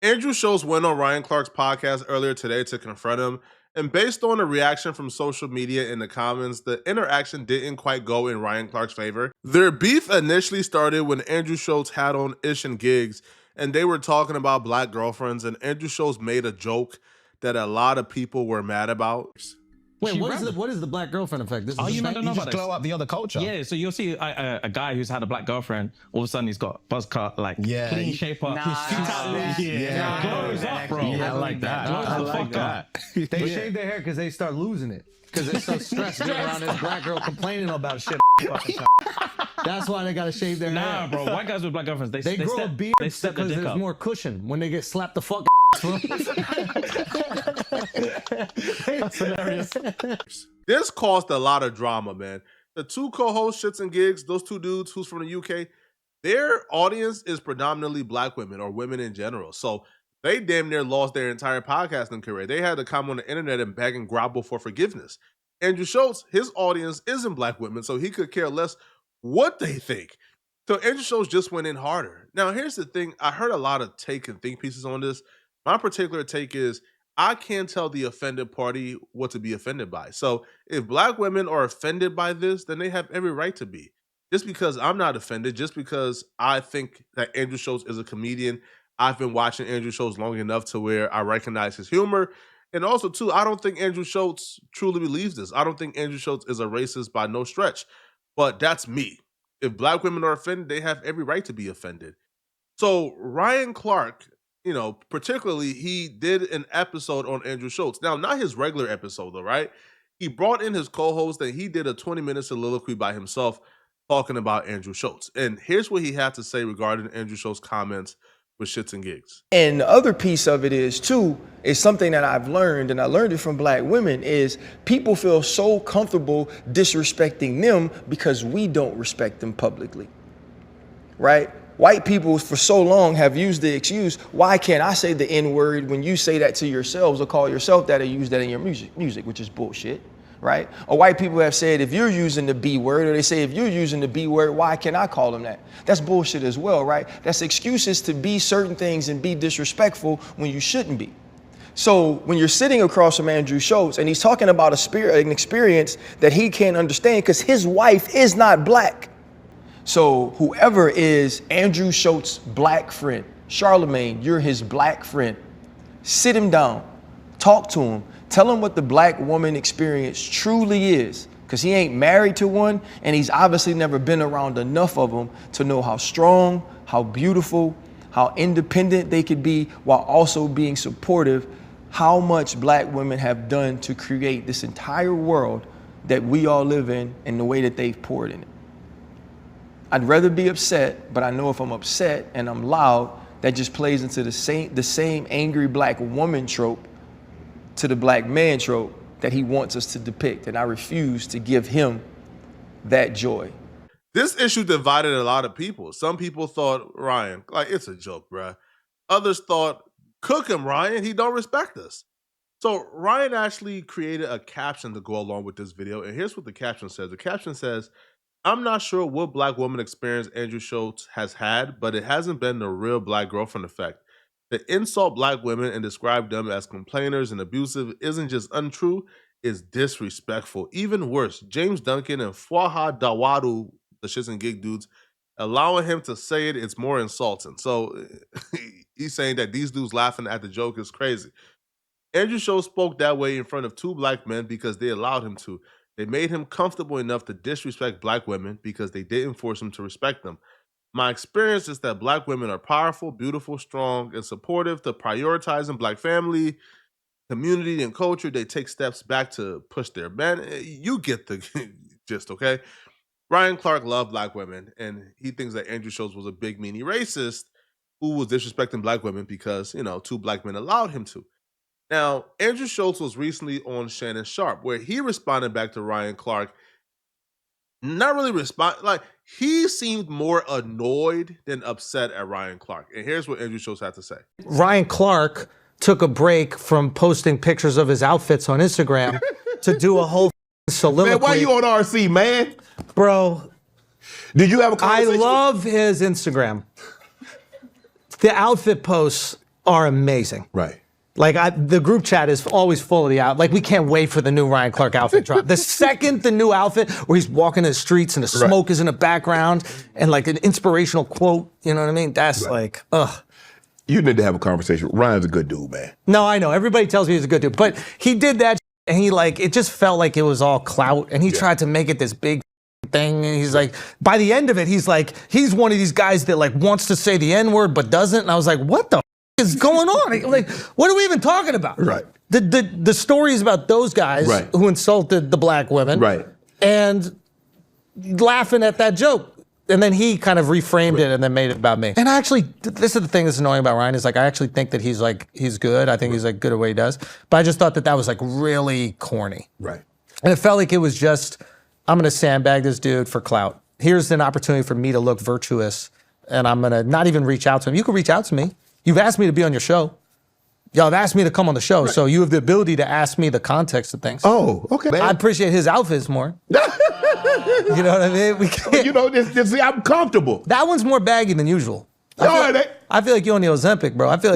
Andrew Schulz went on Ryan Clark's podcast earlier today to confront him, and based on the reaction from social media in the comments, the interaction didn't quite go in Ryan Clark's favor. Their beef initially started when Andrew Schulz had on Ish and Gigs, and they were talking about black girlfriends, and Andrew Schulz made a joke that a lot of people were mad about. Wait, what is the black girlfriend effect? This is you don't know about this? Glow up the other culture. Yeah, so you'll see a guy who's had a black girlfriend, all of a sudden he's got buzz cut, like clean shape up. Glows up, bro. Yeah, I like that. I like that. They shave their hair because they start losing it. Because they're so stressed being around this black girl complaining about shit. That's why they gotta shave their hair. Nah, bro. White guys with black girlfriends, they grow a beard because there's more cushion when they get slapped the fuck. That's hilarious. This caused a lot of drama, man. The two co-hosts, Shits and Gigs, those two dudes who's from the UK, their audience is predominantly black women or women in general. So they damn near lost their entire podcasting career. They had to come on the internet and beg and grovel for forgiveness. Andrew Schulz, his audience isn't black women, so he could care less what they think. So Andrew Schulz just went in harder. Now, here's the thing. I heard a lot of take and think pieces on this. My particular take is I can't tell the offended party what to be offended by. So if black women are offended by this, then they have every right to be. Just because I'm not offended, just because I think that Andrew Schulz is a comedian, I've been watching Andrew Schulz long enough to where I recognize his humor. And also, too, I don't think Andrew Schulz truly believes this. I don't think Andrew Schulz is a racist by no stretch. But that's me. If black women are offended, they have every right to be offended. So Ryan Clark, you know, particularly, he did an episode on Andrew Schulz. Now, not his regular episode, though, right? He brought in his co-host and he did a 20-minute soliloquy by himself talking about Andrew Schulz. And here's what he had to say regarding Andrew Schulz's comments with Shits and Gigs. And the other piece of it is, too, is something that I've learned, and I learned it from black women, is people feel so comfortable disrespecting them because we don't respect them publicly, right? White people for so long have used the excuse, why can't I say the N-word when you say that to yourselves or call yourself that or use that in your music, which is bullshit, right? Or white people have said, if you're using the B word, or they say, if you're using the B word, why can't I call them that? That's bullshit as well, right? That's excuses to be certain things and be disrespectful when you shouldn't be. So when you're sitting across from Andrew Schulz and he's talking about an experience that he can't understand because his wife is not black. So whoever is Andrew Schultz's black friend, Charlemagne, you're his black friend. Sit him down, talk to him, tell him what the black woman experience truly is, because he ain't married to one and he's obviously never been around enough of them to know how strong, how beautiful, how independent they could be while also being supportive, how much black women have done to create this entire world that we all live in and the way that they've poured in it. I'd rather be upset, but I know if I'm upset and I'm loud, that just plays into the same angry black woman trope to the black man trope that he wants us to depict. And I refuse to give him that joy. This issue divided a lot of people. Some people thought, Ryan, like, it's a joke, bruh. Others thought, cook him, Ryan. He don't respect us. So Ryan actually created a caption to go along with this video. And here's what the caption says. The caption says, I'm not sure what black woman experience Andrew Schulz has had, but it hasn't been the real black girlfriend effect. To insult black women and describe them as complainers and abusive isn't just untrue, it's disrespectful. Even worse, James Duncan and Fuaha Dawadu, the Shits and Gig dudes, allowing him to say it, it's more insulting. So he's saying that these dudes laughing at the joke is crazy. Andrew Schulz spoke that way in front of two black men because they allowed him to. They made him comfortable enough to disrespect black women because they didn't force him to respect them. My experience is that black women are powerful, beautiful, strong, and supportive to prioritizing black family, community, and culture. They take steps back to push their men. You get the gist, okay? Ryan Clark loved black women, and he thinks that Andrew Schulz was a big meanie racist who was disrespecting black women because, you know, two black men allowed him to. Now, Andrew Schulz was recently on Shannon Sharp, where he responded back to Ryan Clark. Not really like he seemed more annoyed than upset at Ryan Clark. And here's what Andrew Schulz had to say. Ryan Clark took a break from posting pictures of his outfits on Instagram to do a whole soliloquy. Man, why you on RC, man? Bro, did you have a conversation? I love his Instagram. The outfit posts are amazing. Right. Like the group chat is always full of the outfit. Like we can't wait for the new Ryan Clark outfit drop. The second the new outfit where he's walking the streets and the smoke is in the background and like an inspirational quote, you know what I mean? That's like, ugh. You need to have a conversation. Ryan's a good dude, man. No, I know. Everybody tells me he's a good dude, but he did that and he like, it just felt like it was all clout and he tried to make it this big thing. And he's like, by the end of it, he's like, he's one of these guys that like wants to say the N-word but doesn't. And I was like, what the is going on? Like, what are we even talking about? Right. The story is about those guys who insulted the black women. Right. And laughing at that joke. And then he kind of reframed it and then made it about me. And I actually, this is the thing that's annoying about Ryan is like, I actually think that he's good. I think he's like good at what he does. But I just thought that was like really corny. Right. And it felt like it was just, I'm going to sandbag this dude for clout. Here's an opportunity for me to look virtuous. And I'm going to not even reach out to him. You can reach out to me. You've asked me to be on your show. Y'all have asked me to come on the show, so you have the ability to ask me the context of things. Oh, okay. Man. I appreciate his outfits more. You know what I mean? We can't. You know, I'm comfortable. That one's more baggy than usual. I feel like you're on the Ozempic, bro. I feel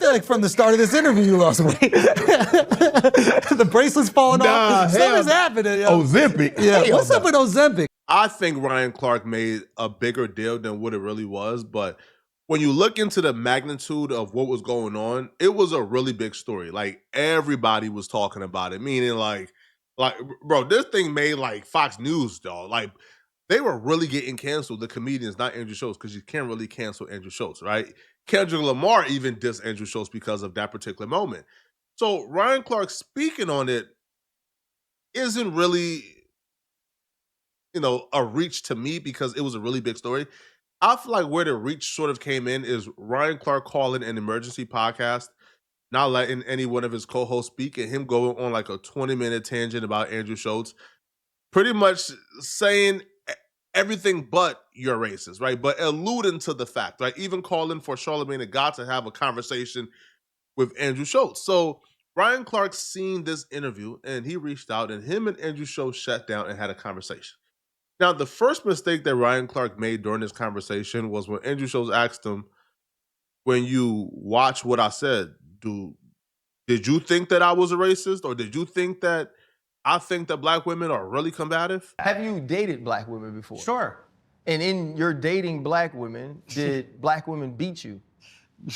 like from the start of this interview you lost weight. The bracelet's falling off. Something's happening. Yo. Ozempic. Yeah. What's up with Ozempic? I think Ryan Clark made a bigger deal than what it really was, but when you look into the magnitude of what was going on, it was a really big story. Like everybody was talking about it, meaning like, bro, this thing made like Fox News, dog. Like they were really getting canceled. The comedians, not Andrew Schulz, because you can't really cancel Andrew Schulz, right? Kendrick Lamar even dissed Andrew Schulz because of that particular moment. So Ryan Clark speaking on it isn't really, a reach to me because it was a really big story. I feel like where the reach sort of came in is Ryan Clark calling an emergency podcast, not letting any one of his co-hosts speak, and him going on like a 20-minute tangent about Andrew Schulz, pretty much saying everything but you're racist, right? But alluding to the fact, right? Even calling for Charlamagne the God to have a conversation with Andrew Schulz. So Ryan Clark seen this interview, and he reached out, and him and Andrew Schulz sat down and had a conversation. Now, the first mistake that Ryan Clark made during this conversation was when Andrew Schulz asked him, when you watch what I said, did you think that I was a racist? Or did you think that I think that black women are really combative? Have you dated black women before? Sure. And in your dating black women, did black women beat you?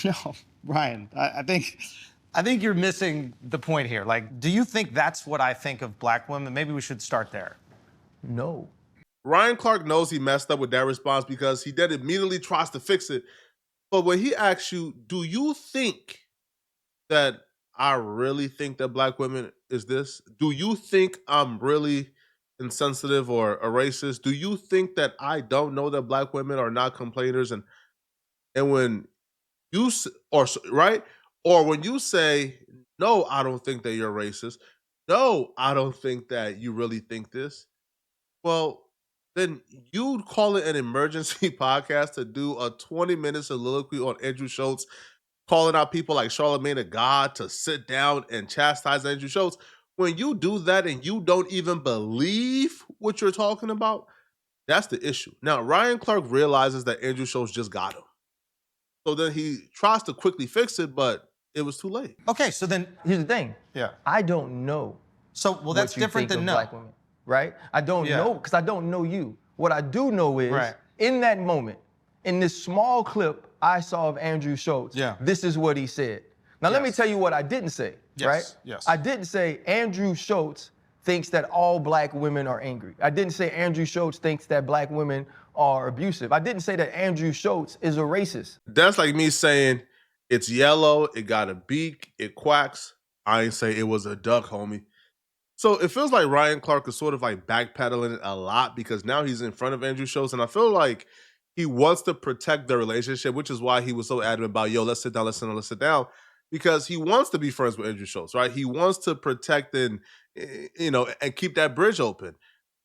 No, Ryan, I think you're missing the point here. Like, do you think that's what I think of black women? Maybe we should start there. No. Ryan Clark knows he messed up with that response because he then immediately tries to fix it. But when he asks you, do you think that I really think that black women is this? Do you think I'm really insensitive or a racist? Do you think that I don't know that black women are not complainers? And when you, or when you say, no, I don't think that you're racist. No, I don't think that you really think this. Well, then you'd call it an emergency podcast to do a 20-minute soliloquy on Andrew Schulz, calling out people like Charlamagne the God to sit down and chastise Andrew Schulz. When you do that and you don't even believe what you're talking about, that's the issue. Now, Ryan Clark realizes that Andrew Schulz just got him. So then he tries to quickly fix it, but it was too late. Okay, so then Here's the thing. Yeah. I don't know. So well, that's what you different think than of no. black women, right? I don't know because I don't know you. What I do know is in that moment, in this small clip I saw of Andrew Schulz, this is what he said. Now let me tell you what I didn't say, right? Yes. I didn't say Andrew Schulz thinks that all black women are angry. I didn't say Andrew Schulz thinks that black women are abusive. I didn't say that Andrew Schulz is a racist. That's like me saying it's yellow, it got a beak, it quacks. I ain't say it was a duck, homie. So it feels like Ryan Clark is sort of like backpedaling it a lot because now he's in front of Andrew Schulz, and I feel like he wants to protect the relationship, which is why he was so adamant about, yo, let's sit down, because he wants to be friends with Andrew Schulz, right? He wants to protect and keep that bridge open.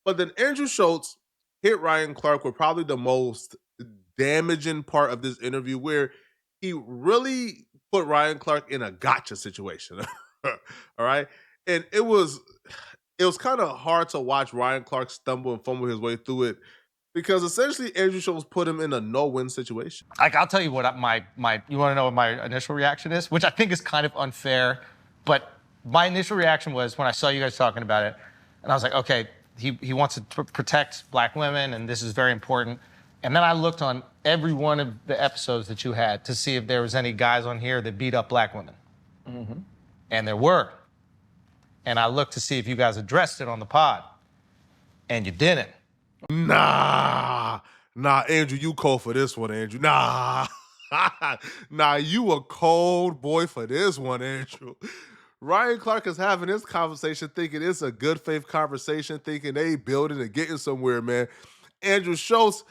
But then Andrew Schulz hit Ryan Clark with probably the most damaging part of this interview, where he really put Ryan Clark in a gotcha situation. All right. And it was kind of hard to watch Ryan Clark stumble and fumble his way through it Because essentially Andrew Schulz put him in a no-win situation. Like, I'll tell you what my you want to know what my initial reaction is, which I think is kind of unfair, but my initial reaction was when I saw you guys talking about it, and I was like, okay, he wants to protect black women, and this is very important. And then I looked on every one of the episodes that you had to see if there was any guys on here that beat up black women. Mm-hmm. And there were. And I looked to see if you guys addressed it on the pod, and you didn't. Nah, Andrew, you cold for this one, Andrew. Nah, you a cold boy for this one, Andrew. Ryan Clark is having this conversation thinking it's a good faith conversation, thinking they building and getting somewhere, man. Andrew Schulz,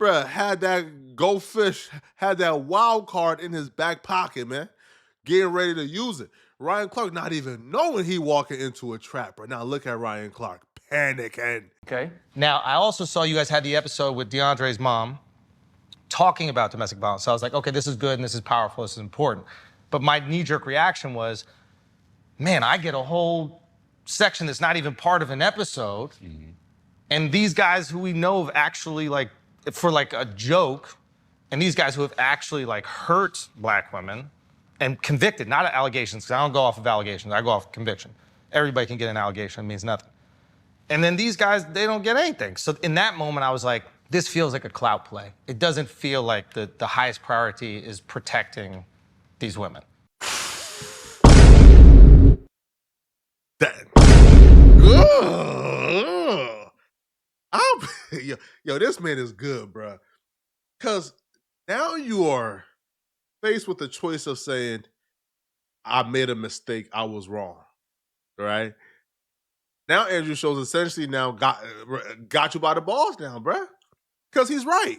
bruh, had that goldfish, had that wild card in his back pocket, man, getting ready to use it. Ryan Clark not even knowing he walking into a trap, bro. Now look at Ryan Clark panicking. Okay. Now, I also saw you guys had the episode with DeAndre's mom talking about domestic violence. So I was like, okay, this is good and this is powerful, this is important. But my knee-jerk reaction was, man, I get a whole section that's not even part of an episode. Mm-hmm. And these guys who we know have actually, like, for like a joke, and these guys who have actually like hurt black women and convicted, not allegations, because I don't go off of allegations, I go off of conviction. Everybody can get an allegation, it means nothing. And then these guys, they don't get anything. So in that moment, I was like, this feels like a clout play. It doesn't feel like the highest priority is protecting these women. Yo, this man is good, bro. Because now you are faced with the choice of saying, I made a mistake, I was wrong, right? Now Andrew Schulz essentially now got you by the balls now, bruh. Because he's right.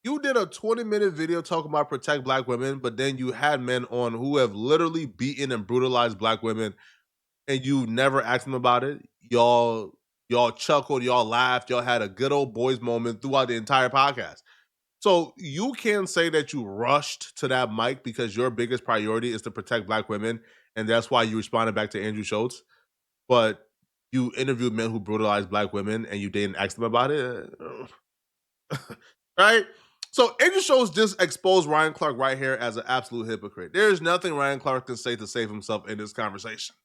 You did a 20-minute video talking about protect black women, but then you had men on who have literally beaten and brutalized black women, and you never asked them about it. Y'all chuckled, y'all laughed, y'all had a good old boys moment throughout the entire podcast. So you can say that you rushed to that mic because your biggest priority is to protect black women, and that's why you responded back to Andrew Schulz. But you interviewed men who brutalized black women and you didn't ask them about it. Right? So Andrew Schulz just exposed Ryan Clark right here as an absolute hypocrite. There's nothing Ryan Clark can say to save himself in this conversation.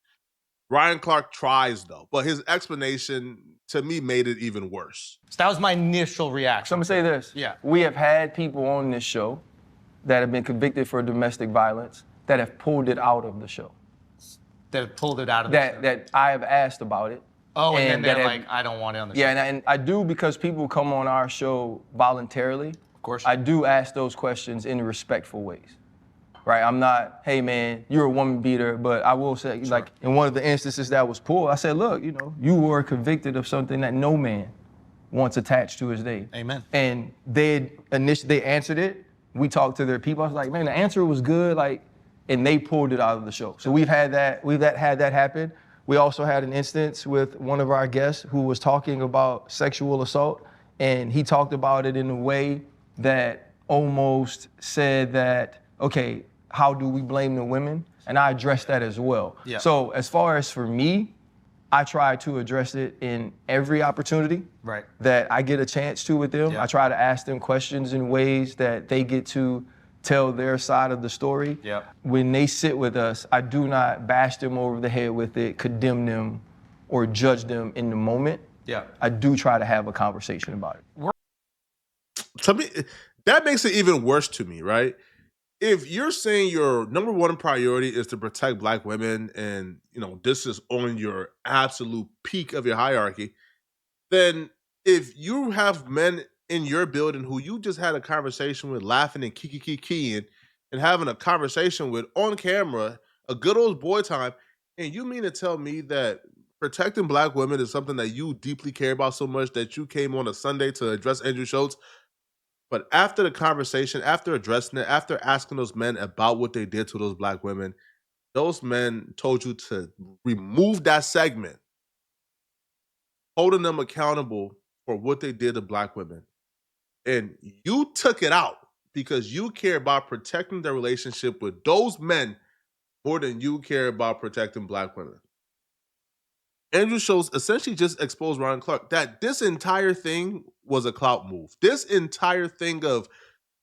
Ryan Clark tries, though, but his explanation, to me, made it even worse. So that was my initial reaction. So I'm gonna say this. Yeah. We have had people on this show that have been convicted for domestic violence that have pulled it out of the show. That pulled it out of the show. That I have asked about it. Oh, and then they're like, I don't want it on the show. Yeah, and I do, because people come on our show voluntarily. Of course. I do ask those questions in respectful ways. Right, I'm not, hey man, you're a woman beater, but I will say, sure, like in one of the instances that was pulled, I said, look, you were convicted of something that no man wants attached to his name. Amen. And they answered it. We talked to their people. I was like, man, the answer was good, and they pulled it out of the show. So we've had that happen. We also had an instance with one of our guests who was talking about sexual assault, and he talked about it in a way that almost said that, okay, how do we blame the women? And I addressed that as well. Yeah. So as far as for me, I try to address it in every opportunity that I get a chance to with them. Yeah. I try to ask them questions in ways that they get to tell their side of the story. Yeah. When they sit with us, I do not bash them over the head with it, condemn them, or judge them in the moment. Yeah. I do try to have a conversation about it. To me, that makes it even worse to me, right? If you're saying your number one priority is to protect black women and, this is on your absolute peak of your hierarchy, then if you have men in your building who you just had a conversation with, laughing and kiki and having a conversation with on camera, a good old boy time, and you mean to tell me that protecting black women is something that you deeply care about so much that you came on a Sunday to address Andrew Schulz? But after the conversation, after addressing it, after asking those men about what they did to those black women, those men told you to remove that segment, holding them accountable for what they did to black women. And you took it out because you care about protecting the relationship with those men more than you care about protecting black women. Andrew Schulz essentially just exposed Ryan Clark that this entire thing was a clout move. This entire thing of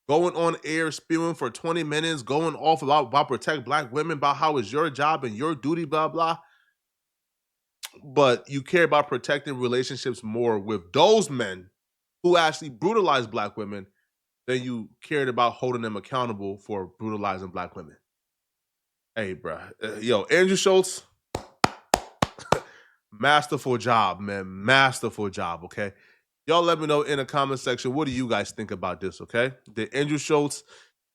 going on air, spewing for 20 minutes, going off about protect black women, about how it's your job and your duty, blah, blah. But you care about protecting relationships more with those men who actually brutalize black women than you cared about holding them accountable for brutalizing black women. Hey, bro. Yo, Andrew Schulz, masterful job, man. Masterful job, okay? Y'all let me know in the comment section, what do you guys think about this, okay? Did Andrew Schulz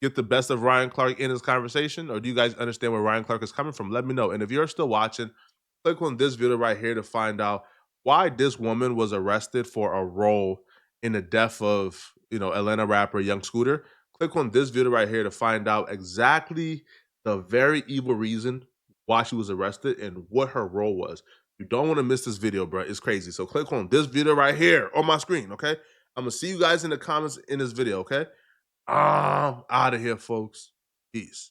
get the best of Ryan Clark in this conversation, or do you guys understand where Ryan Clark is coming from? Let me know. And if you're still watching, click on this video right here to find out why this woman was arrested for a role in the death of, Atlanta rapper Young Scooter. Click on this video right here to find out exactly the very evil reason why she was arrested and what her role was. You don't want to miss this video, bro. It's crazy. So click on this video right here on my screen, okay? I'm going to see you guys in the comments in this video, okay? I'm out of here, folks. Peace.